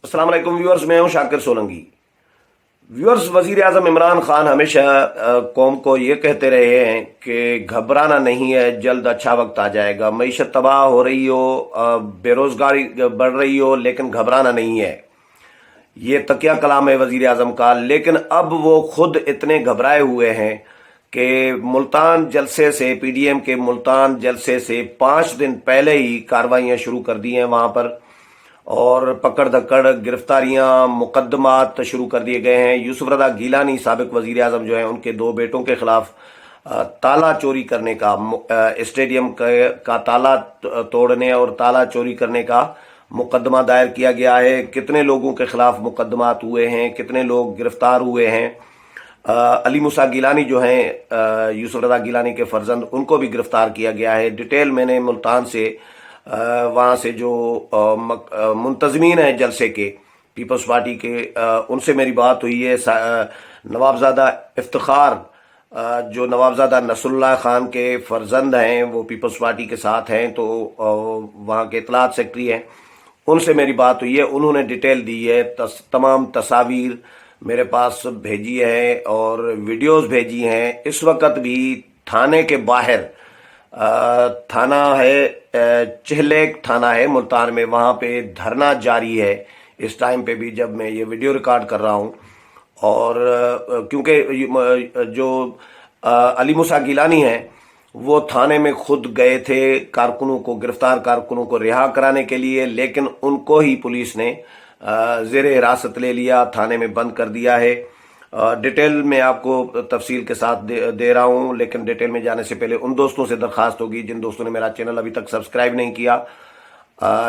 अस्सलाम वालेकुम व्यूअर्स, मैं हूं शाकिर सोलंकी। व्यूअर्स, वजीर आजम इमरान खान हमेशा कौम को ये कहते रहे हैं कि घबराना नहीं है, जल्द अच्छा वक्त आ जाएगा। मईशत तबाह हो रही हो, बेरोजगारी बढ़ रही हो, लेकिन घबराना नहीं है। ये तकिया कलाम है वजीर आजम का। लेकिन अब वो खुद इतने घबराए हुए हैं कि मुल्तान जलसे से, पीडीएम के मुल्तान जलसे से 5 दिन पहले ही कार्रवाइयां शुरू कर दी हैं वहां पर, और पकड़ धक्कड़, गिरफ्तारियां, मुकदमात शुरू कर दिए गए हैं। यूसुफ रजा गीलानी साबिक वजीर आजम जो है, उनके 2 बेटों के खिलाफ ताला चोरी करने का, स्टेडियम का ताला तोड़ने और ताला चोरी करने का मुकदमा दायर किया गया है। कितने लोगों के खिलाफ मुकदमात हुए हैं, कितने लोग गिरफ्तार हुए हैं। अली मूसा गीलानी जो हैं, यूसुफ रजा गीलानी के फर्जंद, उनको भी गिरफ्तार किया गया है। डिटेल मैंने मुल्तान से, वहाँ से जो मुंतजमीन है जलसे के, पीपल्स पार्टी के, उनसे मेरी बात हुई है। नवाबजादा इफ्तिखार, जो नवाबजादा नसरुल्लाह खान के फर्जंद हैं, वो पीपल्स पार्टी के साथ हैं, तो वहाँ के इतलात सेक्रेटरी हैं, उनसे मेरी बात हुई है। उन्होंने डिटेल दी है, तमाम तस्वीर मेरे पास भेजी है और वीडियोस भेजी हैं। इस वक्त भी थाने के बाहर, थाना है चिहलेक थाना है मुल्तान में, वहाँ पे धरना जारी है इस टाइम पे भी, जब मैं ये वीडियो रिकॉर्ड कर रहा हूँ। और क्योंकि जो अली मूसा गीलानी हैं, वो थाने में खुद गए थे कारकुनों को, गिरफ्तार कारकुनों को रिहा कराने के लिए, लेकिन उनको ही पुलिस ने ज़ेरे हिरासत ले लिया, थाने में बंद कर दिया है। डिटेल में आपको तफसील के साथ दे रहा हूं, लेकिन डिटेल में जाने से पहले उन दोस्तों से दरखास्त होगी जिन दोस्तों ने मेरा चैनल अभी तक सब्सक्राइब नहीं किया,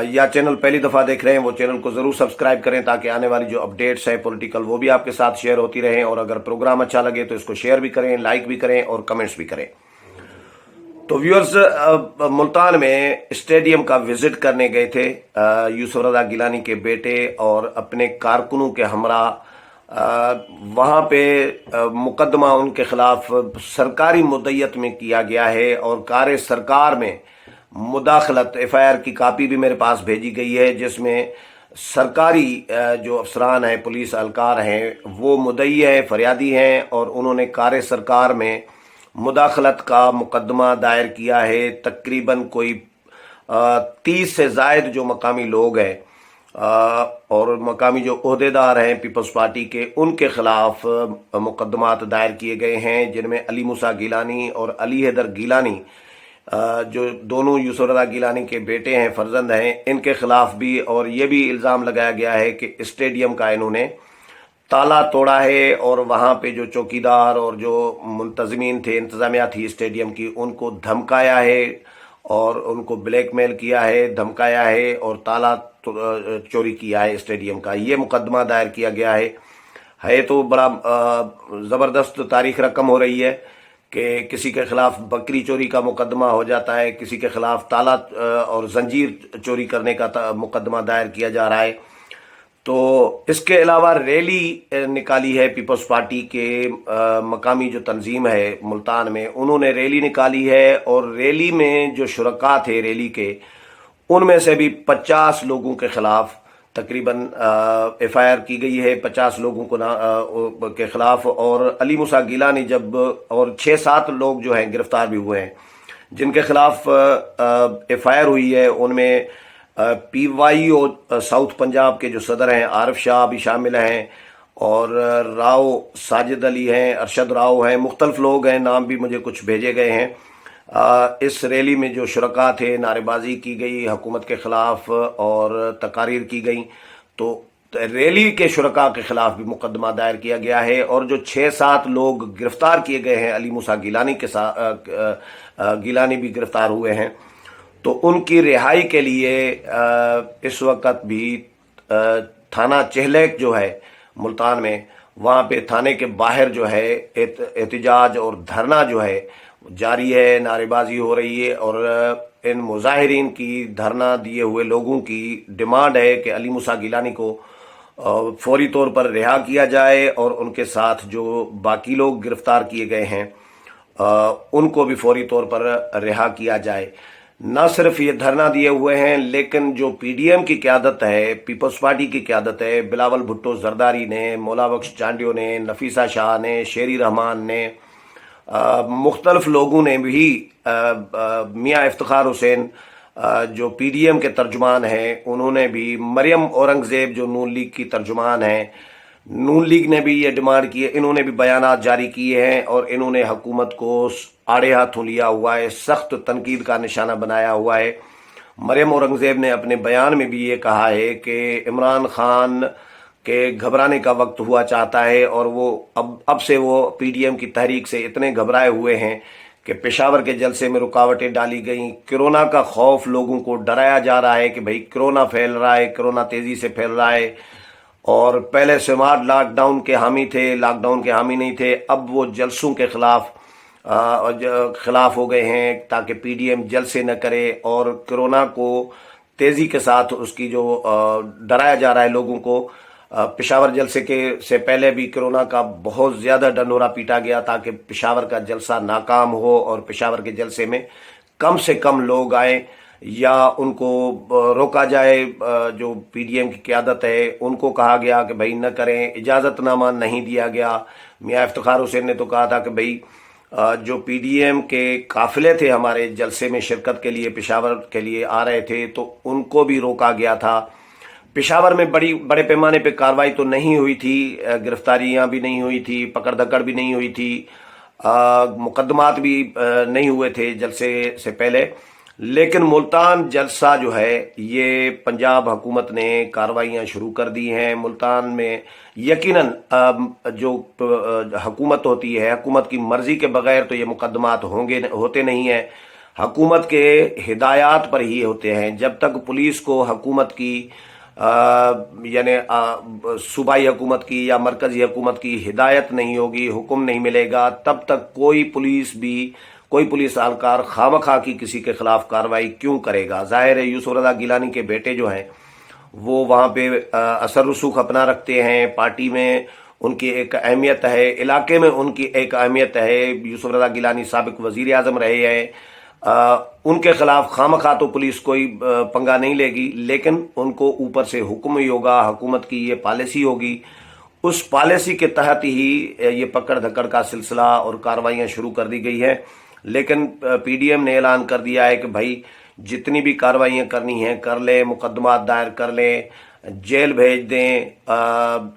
या चैनल पहली दफ़ा देख रहे हैं, वो चैनल को ज़रूर सब्सक्राइब करें, ताकि आने वाली जो अपडेट्स है पॉलिटिकल, वो भी आपके साथ शेयर होती रहें। और अगर प्रोग्राम अच्छा लगे तो इसको शेयर भी करें, लाइक भी करें और कमेंट्स भी करें। तो व्यूअर्स, मुल्तान में स्टेडियम का विजिट करने गए थे यूसुफ रजा गीलानी के बेटे और अपने कारकुनों के हमरा। वहाँ पे मुकदमा उनके खिलाफ सरकारी मुद्दत में किया गया है और कार्य सरकार में मुदाखलत, एफआईआर की कापी भी मेरे पास भेजी गई है, जिसमें सरकारी जो अफसरान हैं, पुलिस एहलकार हैं, वो मुद्दई हैं, फरियादी हैं, और उन्होंने कार्य सरकार में मुदाखलत का मुकदमा दायर किया है। तकरीबन कोई 30 से ज़ायद जो मकामी लोग हैं और मकामी जो ओहदेदार हैं पीपल्स पार्टी के, उनके खिलाफ मुकदमात दायर किए गए हैं, जिनमें अली मूसा गीलानी और अली हैदर गीलानी, जो दोनों यूसुफ रजा गीलानी के बेटे हैं, फर्जंद हैं, इनके खिलाफ भी। और ये भी इल्ज़ाम लगाया गया है कि स्टेडियम का इन्होंने ताला तोड़ा है और वहाँ पे जो चौकीदार और जो मुंतजमीन थे, इंतजामिया थी स्टेडियम की, उनको धमकाया है और उनको ब्लैकमेल किया है, धमकाया है और ताला चोरी किया है स्टेडियम का। ये मुकदमा दायर किया गया है। तो बड़ा ज़बरदस्त तारीख रकम हो रही है कि किसी के खिलाफ बकरी चोरी का मुकदमा हो जाता है, किसी के खिलाफ ताला और जंजीर चोरी करने का मुकदमा दायर किया जा रहा है। तो इसके अलावा रैली निकाली है पीपल्स पार्टी के मकामी जो तंजीम है मुल्तान में, उन्होंने रैली निकाली है, और रैली में जो शुरका थे रैली के, उनमें से भी 50 लोगों के खिलाफ तकरीबन एफआईआर की गई है, 50 लोगों को के खिलाफ। और अली मूसा गीलानी जब, और 6-7 लोग जो हैं गिरफ्तार भी हुए हैं, जिनके खिलाफ एफआईआर हुई है। उनमें पीवाईओ साउथ पंजाब के जो सदर हैं आरिफ शाह भी शामिल हैं, और राव साजिद अली हैं, अरशद राव हैं, मुख्तलिफ लोग हैं, नाम भी मुझे कुछ भेजे गए हैं। इस रैली में जो शुरका थे, नारेबाजी की गई हुकूमत के खिलाफ और तकारीर की गई। तो रैली के शुरका के खिलाफ भी मुकदमा दायर किया गया है, और जो 6-7 लोग गिरफ्तार किए गए हैं, अली मूसा गीलानी के साथ गीलानी भी गिरफ्तार हुए हैं, तो उनकी रिहाई के लिए इस वक्त भी थाना चिहलेक जो है मुल्तान में, वहाँ पे थाने के बाहर जो है एहतजाज और धरना जो है जारी है, नारेबाजी हो रही है। और इन मुजाहिरीन की, धरना दिए हुए लोगों की डिमांड है कि अली मूसा गीलानी को फौरी तौर पर रिहा किया जाए, और उनके साथ जो बाकी लोग गिरफ्तार किए गए हैं उनको भी फौरी तौर पर रिहा किया जाए। न सिर्फ ये धरना दिए हुए हैं, लेकिन जो पीडीएम की क़यादत है, पीपल्स पार्टी की क़यादत है, बिलावल भुट्टो जरदारी ने, मौला बख्श चांडियो ने, नफीसा शाह ने, शेरी रहमान ने, मुख्तलिफ लोगों ने भी, मियाँ इफ्तिखार हुसैन जो पीडीएम के तर्जुमान हैं, उन्होंने भी, मरियम औरंगज़ेब जो नून लीग की तर्जुमान हैं, नून लीग ने भी ये डिमांड की है, इन्होंने भी बयानात जारी किए हैं और इन्होंने हुकूमत को आड़े हाथों लिया हुआ है, सख्त तनकीद का निशाना बनाया हुआ है। मरियम औरंगज़ेब ने अपने बयान में भी ये कहा है कि इमरान खान के घबराने का वक्त हुआ चाहता है और वो अब से वो पीडीएम की तहरीक से इतने घबराए हुए हैं कि पेशावर के जलसे में रुकावटें डाली गई, कोरोना का खौफ, लोगों को डराया जा रहा है कि भाई कोरोना फैल रहा है, कोरोना तेज़ी से फैल रहा है। और पहले स्मार्ट लॉकडाउन के हामी थे, लॉकडाउन के हामी नहीं थे, अब वो जलसों के खिलाफ हो गए हैं ताकि पीडीएम जलसे न करे और कोरोना को तेज़ी के साथ उसकी जो डराया जा रहा है लोगों को। पेशावर जलसे से पहले भी कोरोना का बहुत ज़्यादा डंडोरा पीटा गया ताकि पेशावर का जलसा नाकाम हो और पेशावर के जलसे में कम से कम लोग आए या उनको रोका जाए। जो पीडीएम की क़यादत है उनको कहा गया कि भाई न करें, इजाज़तनामा नहीं दिया गया। मियाँ इफ्तिखार हुसैन ने तो कहा था कि भाई जो पीडीएम के काफिले थे हमारे जलसे में शिरकत के लिए, पेशावर के लिए आ रहे थे, तो उनको भी रोका गया था। पेशावर में बड़े पैमाने पे कार्रवाई तो नहीं हुई थी, गिरफ्तारियां भी नहीं हुई थी, पकड़ धकड़ भी नहीं हुई थी, मुकदमात भी नहीं हुए थे जलसे से पहले। लेकिन मुल्तान जलसा जो है ये पंजाब हुकूमत ने कार्रवाइयाँ शुरू कर दी हैं। मुल्तान में यकीनन जो हुकूमत होती है, हुकूमत की मर्जी के बगैर तो ये मुकदमात होते नहीं हैं, हुकूमत के हिदायत पर ही होते हैं। जब तक पुलिस को हुकूमत की यानी सूबाई हुकूमत की या मरकजी हुकूमत की हिदायत नहीं होगी, हुक्म नहीं मिलेगा, तब तक कोई पुलिस एहलकार खामखा की किसी के खिलाफ कार्रवाई क्यों करेगा। जाहिर है यूसुफ रज़ा गिलानी के बेटे जो हैं वो वहाँ पे असर रसूख अपना रखते हैं, पार्टी में उनकी एक अहमियत है, इलाके में उनकी एक अहमियत है। यूसुफ रज़ा गिलानी साबिक वज़ीर आज़म रहे हैं, उनके खिलाफ खामखा तो पुलिस कोई पंगा नहीं लेगी, लेकिन उनको ऊपर से हुक्म ही होगा, हुकूमत की ये पॉलिसी होगी, उस पॉलिसी के तहत ही ये पकड़ धकड़ का सिलसिला और कार्रवाइयाँ शुरू कर दी गई है। लेकिन पीडीएम ने ऐलान कर दिया है कि भाई जितनी भी कार्रवाइयाँ करनी हैं कर लें, मुकदमात दायर कर लें, जेल भेज दें,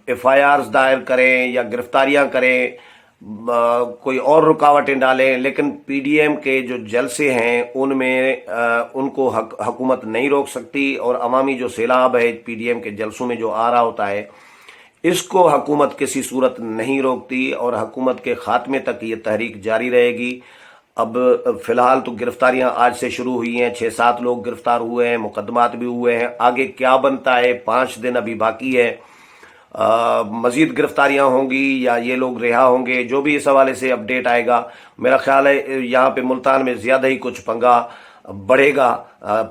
एफआईआर्स दायर करें या गिरफ्तारियाँ करें, कोई और रुकावटें डालें, लेकिन पीडीएम के जो जलसे हैं उनमें उनको हुकूमत नहीं रोक सकती। और अवामी जो सैलाब है पीडीएम के जलसों में जो आ रहा होता है, इसको हुकूमत किसी सूरत नहीं रोकती और हुकूमत के खात्मे तक ये तहरीक जारी रहेगी। अब फिलहाल तो गिरफ्तारियां आज से शुरू हुई हैं, 6-7 लोग गिरफ्तार हुए हैं, मुकदमात भी हुए हैं, आगे क्या बनता है, 5 दिन अभी बाकी है, मजीद गिरफ्तारियां होंगी या ये लोग रिहा होंगे, जो भी इस हवाले से अपडेट आएगा। मेरा ख्याल है यहाँ पे मुल्तान में ज़्यादा ही कुछ पंगा बढ़ेगा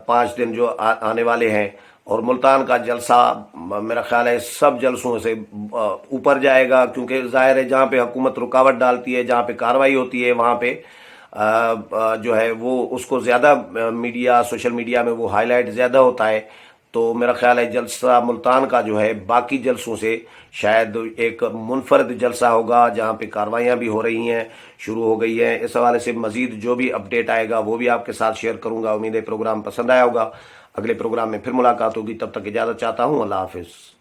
5 दिन जो आने वाले हैं। और मुल्तान का जलसा मेरा ख्याल है सब जलसों से ऊपर जाएगा, क्योंकि जाहिर है जहाँ पे हुकूमत रुकावट डालती है, जहाँ पे कार्रवाई होती है, वहाँ पे जो है वो उसको ज़्यादा मीडिया, सोशल मीडिया में वो हाईलाइट ज़्यादा होता है। तो मेरा ख्याल है जलसा मुल्तान का जो है बाकी जलसों से शायद एक मुनफरद जलसा होगा, जहाँ पे कार्रवाइयाँ भी हो रही हैं, शुरू हो गई हैं। इस हवाले से मज़ीद जो भी अपडेट आएगा वो भी आपके साथ शेयर करूँगा। उम्मीद है प्रोग्राम पसंद आया होगा। अगले प्रोग्राम में फिर मुलाकात होगी, तब तक इजाज़त चाहता हूँ। अल्लाह हाफिज़।